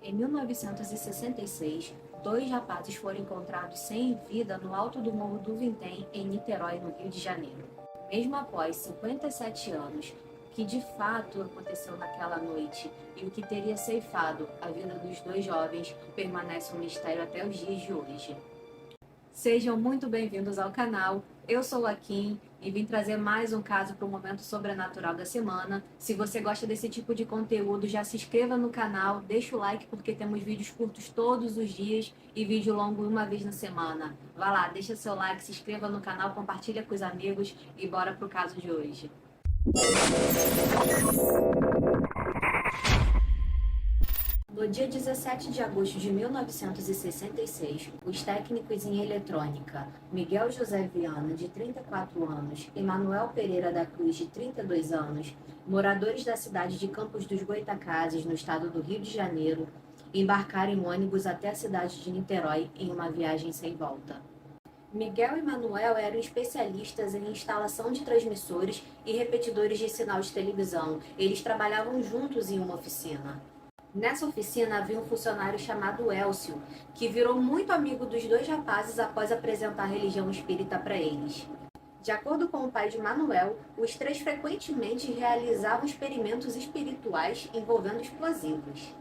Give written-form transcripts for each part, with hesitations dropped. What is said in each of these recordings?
Em 1966, dois rapazes foram encontrados sem vida no alto do Morro do Vintém, em Niterói, no Rio de Janeiro. Mesmo após 57 anos, o que de fato aconteceu naquela noite e o que teria ceifado a vida dos dois jovens permanece um mistério até os dias de hoje. Sejam muito bem-vindos ao canal. Eu sou a Kim e vim trazer mais um caso para o Momento Sobrenatural da semana. Se você gosta desse tipo de conteúdo, já se inscreva no canal, deixa o like porque temos vídeos curtos todos os dias e vídeo longo uma vez na semana. Vá lá, deixa seu like, se inscreva no canal, compartilha com os amigos e bora pro caso de hoje. No dia 17 de agosto de 1966, os técnicos em eletrônica Miguel José Viana, de 34 anos, e Manuel Pereira da Cruz, de 32 anos, moradores da cidade de Campos dos Goytacazes, no estado do Rio de Janeiro, embarcaram em ônibus até a cidade de Niterói em uma viagem sem volta. Miguel e Manuel eram especialistas em instalação de transmissores e repetidores de sinal de televisão. Eles trabalhavam juntos em uma oficina. Nessa oficina havia um funcionário chamado Elcio, que virou muito amigo dos dois rapazes após apresentar a religião espírita para eles. De acordo com o pai de Manuel, os três frequentemente realizavam experimentos espirituais envolvendo explosivos.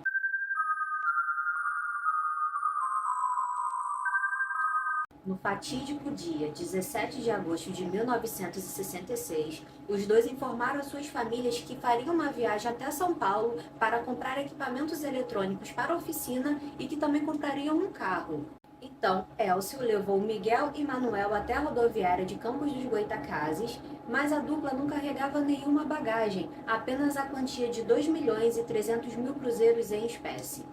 No fatídico dia 17 de agosto de 1966, os dois informaram às suas famílias que fariam uma viagem até São Paulo para comprar equipamentos eletrônicos para a oficina e que também comprariam um carro. Então, Elcio levou Miguel e Manuel até a rodoviária de Campos dos Goytacazes, mas a dupla não carregava nenhuma bagagem, apenas a quantia de 2.300.000 cruzeiros em espécie.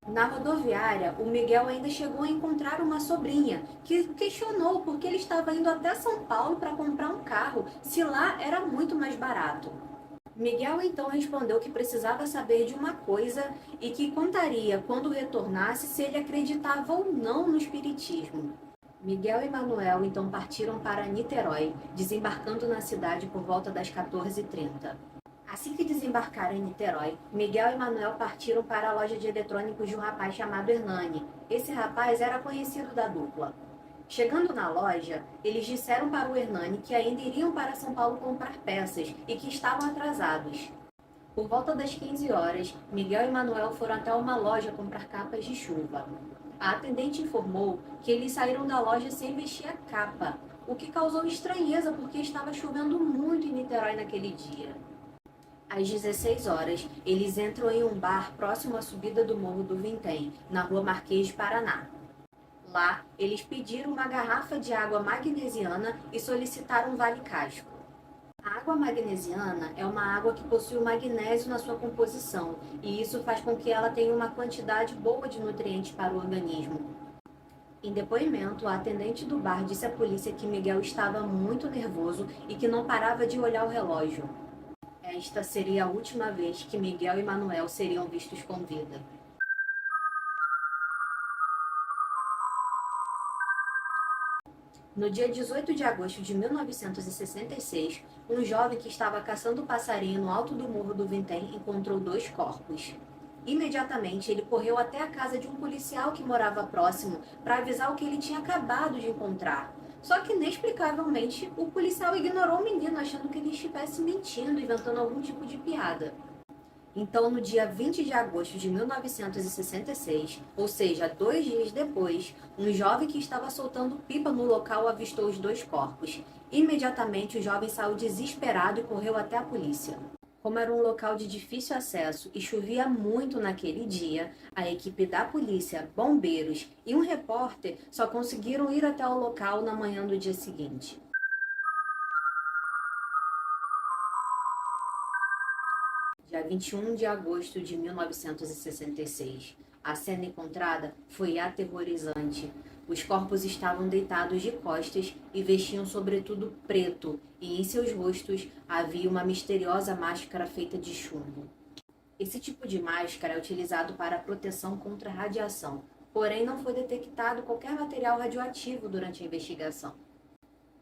Na rodoviária, o Miguel ainda chegou a encontrar uma sobrinha, que questionou por que ele estava indo até São Paulo para comprar um carro, se lá era muito mais barato. Miguel então respondeu que precisava saber de uma coisa e que contaria quando retornasse se ele acreditava ou não no espiritismo. Miguel e Manuel então partiram para Niterói, desembarcando na cidade por volta das 14h30. Assim que desembarcaram em Niterói, Miguel e Manuel partiram para a loja de eletrônicos de um rapaz chamado Hernani. Esse rapaz era conhecido da dupla. Chegando na loja, eles disseram para o Hernani que ainda iriam para São Paulo comprar peças e que estavam atrasados. Por volta das 15 horas, Miguel e Manuel foram até uma loja comprar capas de chuva. A atendente informou que eles saíram da loja sem vestir a capa, o que causou estranheza porque estava chovendo muito em Niterói naquele dia. Às 16 horas, eles entram em um bar próximo à subida do Morro do Vintém, na rua Marquês de Paraná. Lá, eles pediram uma garrafa de água magnesiana e solicitaram um vale-casco. A água magnesiana é uma água que possui o magnésio na sua composição, e isso faz com que ela tenha uma quantidade boa de nutrientes para o organismo. Em depoimento, a atendente do bar disse à polícia que Miguel estava muito nervoso e que não parava de olhar o relógio. Esta seria a última vez que Miguel e Manuel seriam vistos com vida. No dia 18 de agosto de 1966, um jovem que estava caçando passarinho no alto do Morro do Vintém encontrou dois corpos. Imediatamente, ele correu até a casa de um policial que morava próximo para avisar o que ele tinha acabado de encontrar. Só que, inexplicavelmente, o policial ignorou o menino, achando que ele estivesse mentindo, inventando algum tipo de piada. Então, no dia 20 de agosto de 1966, ou seja, 2 dias depois, um jovem que estava soltando pipa no local avistou os dois corpos. Imediatamente, o jovem saiu desesperado e correu até a polícia. Como era um local de difícil acesso e chovia muito naquele dia, a equipe da polícia, bombeiros e um repórter só conseguiram ir até o local na manhã do dia seguinte. Dia 21 de agosto de 1966. A cena encontrada foi aterrorizante. Os corpos estavam deitados de costas e vestiam sobretudo preto, e em seus rostos havia uma misteriosa máscara feita de chumbo. Esse tipo de máscara é utilizado para proteção contra radiação, porém não foi detectado qualquer material radioativo durante a investigação.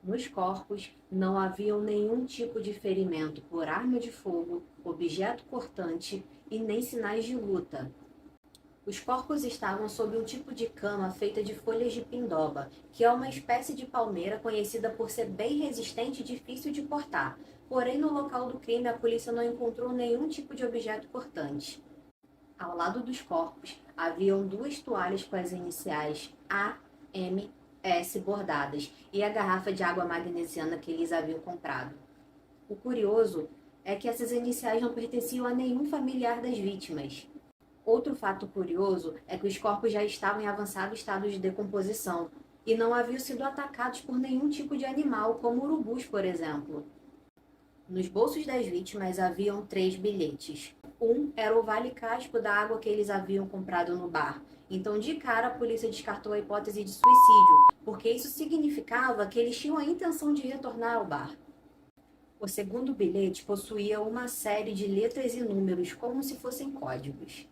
Nos corpos não haviam nenhum tipo de ferimento por arma de fogo, objeto cortante e nem sinais de luta. Os corpos estavam sob um tipo de cama feita de folhas de pindoba, que é uma espécie de palmeira conhecida por ser bem resistente e difícil de cortar. Porém, no local do crime, a polícia não encontrou nenhum tipo de objeto cortante. Ao lado dos corpos, haviam duas toalhas com as iniciais AMS bordadas e a garrafa de água magnesiana que eles haviam comprado. O curioso é que essas iniciais não pertenciam a nenhum familiar das vítimas. Outro fato curioso é que os corpos já estavam em avançado estado de decomposição e não haviam sido atacados por nenhum tipo de animal, como urubus, por exemplo. Nos bolsos das vítimas haviam 3 bilhetes. Um era o vale-casco da água que eles haviam comprado no bar. Então, de cara, a polícia descartou a hipótese de suicídio, porque isso significava que eles tinham a intenção de retornar ao bar. O segundo bilhete possuía uma série de letras e números, como se fossem códigos.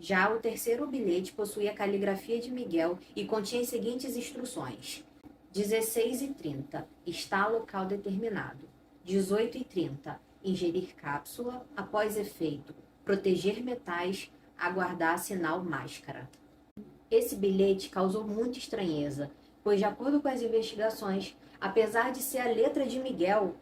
Já o terceiro bilhete possuía a caligrafia de Miguel e continha as seguintes instruções: 16h30, está local determinado. 18h30, ingerir cápsula, após efeito, proteger metais, aguardar sinal máscara. Esse bilhete causou muita estranheza, pois, de acordo com as investigações, apesar de ser a letra de Miguel,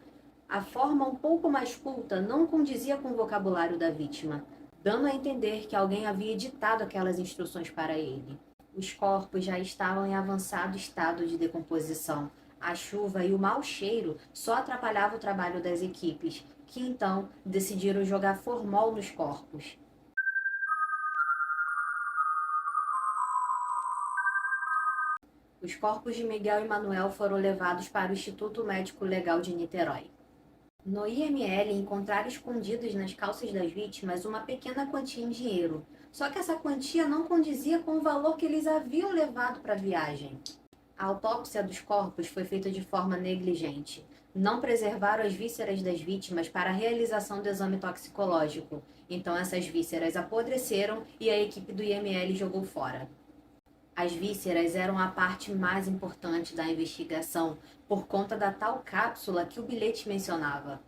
a forma um pouco mais culta não condizia com o vocabulário da vítima, dando a entender que alguém havia ditado aquelas instruções para ele. Os corpos já estavam em avançado estado de decomposição. A chuva e o mau cheiro só atrapalhavam o trabalho das equipes, que então decidiram jogar formol nos corpos. Os corpos de Miguel e Manuel foram levados para o Instituto Médico Legal de Niterói. No IML, encontraram escondidos nas calças das vítimas uma pequena quantia em dinheiro, só que essa quantia não condizia com o valor que eles haviam levado para a viagem. A autópsia dos corpos foi feita de forma negligente. Não preservaram as vísceras das vítimas para a realização do exame toxicológico, então essas vísceras apodreceram e a equipe do IML jogou fora. As vísceras eram a parte mais importante da investigação, por conta da tal cápsula que o bilhete mencionava.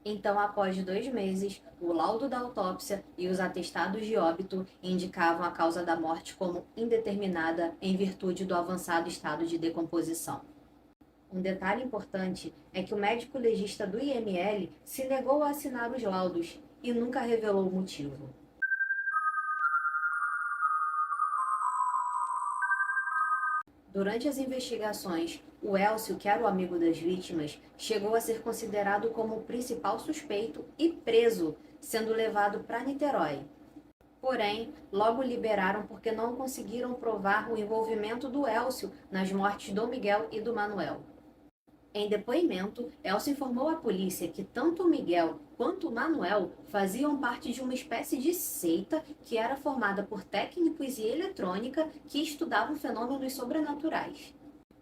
Então, após 2 meses, o laudo da autópsia e os atestados de óbito indicavam a causa da morte como indeterminada em virtude do avançado estado de decomposição. Um detalhe importante é que o médico legista do IML se negou a assinar os laudos e nunca revelou o motivo. Durante as investigações, o Elcio, que era o amigo das vítimas, chegou a ser considerado como o principal suspeito e preso, sendo levado para Niterói. Porém, logo liberaram porque não conseguiram provar o envolvimento do Elcio nas mortes do Miguel e do Manuel. Em depoimento, Elcio informou à polícia que tanto o Miguel quanto o Manuel faziam parte de uma espécie de seita que era formada por técnicos e eletrônica que estudavam fenômenos sobrenaturais.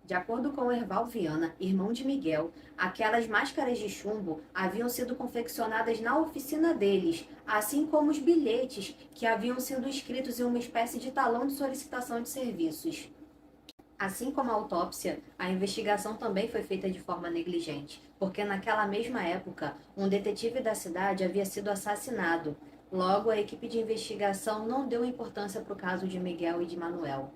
De acordo com Erval Viana, irmão de Miguel, aquelas máscaras de chumbo haviam sido confeccionadas na oficina deles, assim como os bilhetes que haviam sido escritos em uma espécie de talão de solicitação de serviços. Assim como a autópsia, a investigação também foi feita de forma negligente, porque naquela mesma época, um detetive da cidade havia sido assassinado. Logo, a equipe de investigação não deu importância para o caso de Miguel e de Manuel.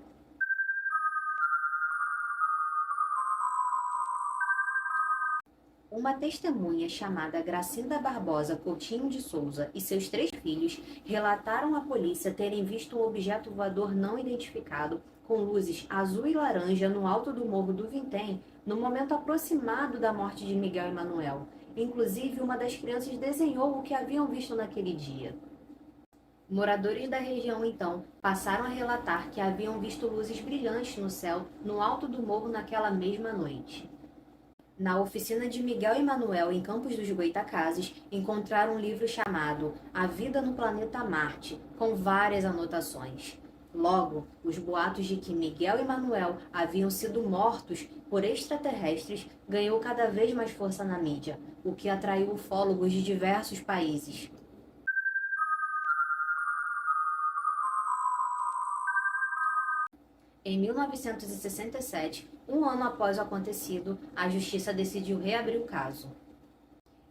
Uma testemunha chamada Gracinda Barbosa Coutinho de Souza e seus 3 filhos relataram à polícia terem visto um objeto voador não identificado com luzes azul e laranja no alto do Morro do Vintém no momento aproximado da morte de Miguel e Manuel. Inclusive, uma das crianças desenhou o que haviam visto naquele dia. Moradores da região, então, passaram a relatar que haviam visto luzes brilhantes no céu no alto do morro naquela mesma noite. Na oficina de Miguel e Manuel, em Campos dos Goytacazes, encontraram um livro chamado A Vida no Planeta Marte, com várias anotações. Logo, os boatos de que Miguel e Manuel haviam sido mortos por extraterrestres ganhou cada vez mais força na mídia, o que atraiu ufólogos de diversos países. Em 1967, um ano após o acontecido, a justiça decidiu reabrir o caso.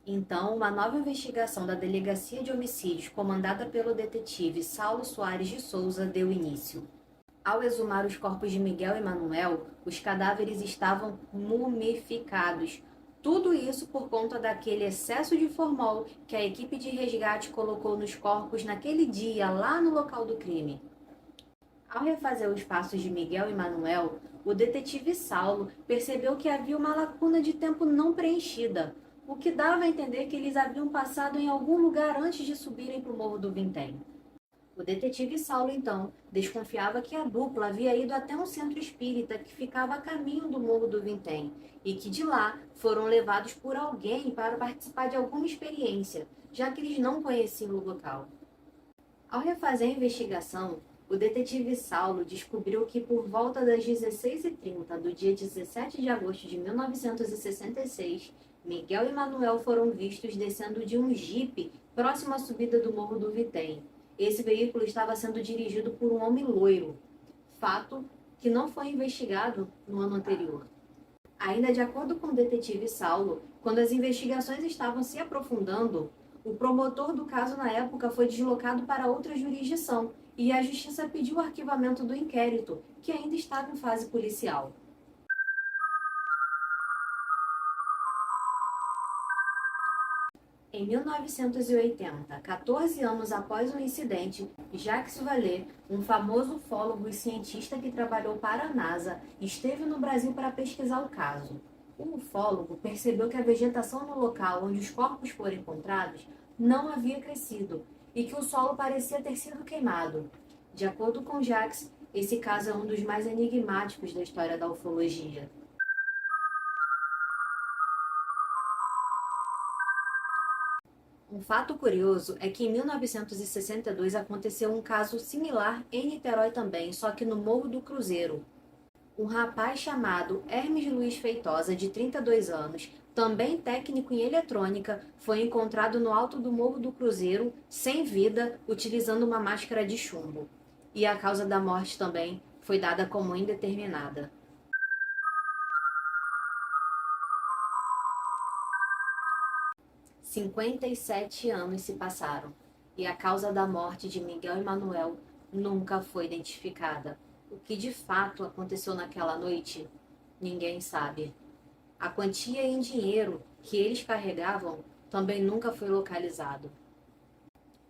Então, uma nova investigação da Delegacia de Homicídios, comandada pelo detetive Saulo Soares de Souza, deu início. Ao exumar os corpos de Miguel e Manuel, os cadáveres estavam mumificados. Tudo isso por conta daquele excesso de formol que a equipe de resgate colocou nos corpos naquele dia, lá no local do crime. Ao refazer os passos de Miguel e Manuel, o detetive Saulo percebeu que havia uma lacuna de tempo não preenchida, o que dava a entender que eles haviam passado em algum lugar antes de subirem para o Morro do Vintém. O detetive Saulo, então, desconfiava que a dupla havia ido até um centro espírita que ficava a caminho do Morro do Vintém e que de lá foram levados por alguém para participar de alguma experiência, já que eles não conheciam o local. Ao refazer a investigação, o detetive Saulo descobriu que por volta das 16h30 do dia 17 de agosto de 1966, Miguel e Manuel foram vistos descendo de um jipe próximo à subida do Morro do Vintém. Esse veículo estava sendo dirigido por um homem loiro, fato que não foi investigado no ano anterior. Ainda de acordo com o detetive Saulo, quando as investigações estavam se aprofundando, o promotor do caso na época foi deslocado para outra jurisdição e a justiça pediu o arquivamento do inquérito, que ainda estava em fase policial. Em 1980, 14 anos após o incidente, Jacques Vallée, um famoso ufólogo e cientista que trabalhou para a NASA, esteve no Brasil para pesquisar o caso. O ufólogo percebeu que a vegetação no local onde os corpos foram encontrados não havia crescido e que o solo parecia ter sido queimado. De acordo com Jacques, esse caso é um dos mais enigmáticos da história da ufologia. Um fato curioso é que em 1962 aconteceu um caso similar em Niterói também, só que no Morro do Cruzeiro. Um rapaz chamado Hermes Luiz Feitosa, de 32 anos, também técnico em eletrônica, foi encontrado no alto do Morro do Cruzeiro, sem vida, utilizando uma máscara de chumbo. E a causa da morte também foi dada como indeterminada. 57 anos se passaram e a causa da morte de Miguel e Manuel nunca foi identificada. O que de fato aconteceu naquela noite, ninguém sabe. A quantia em dinheiro que eles carregavam também nunca foi localizado.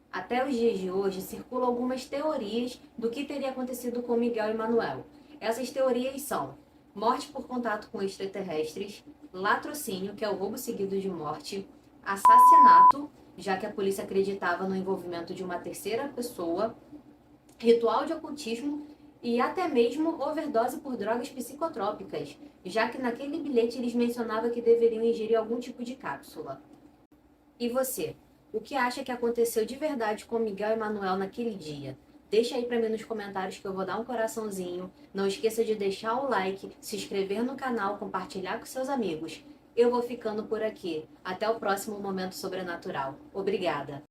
Até os dias de hoje circulam algumas teorias do que teria acontecido com Miguel e Manuel. Essas teorias são morte por contato com extraterrestres, latrocínio, que é o roubo seguido de morte, assassinato, já que a polícia acreditava no envolvimento de uma terceira pessoa, ritual de ocultismo e até mesmo overdose por drogas psicotrópicas, já que naquele bilhete eles mencionavam que deveriam ingerir algum tipo de cápsula. E você? O que acha que aconteceu de verdade com Miguel e Manuel naquele dia? Deixa aí pra mim nos comentários que eu vou dar um coraçãozinho. Não esqueça de deixar o like, se inscrever no canal, compartilhar com seus amigos. Eu vou ficando por aqui. Até o próximo Momento Sobrenatural. Obrigada!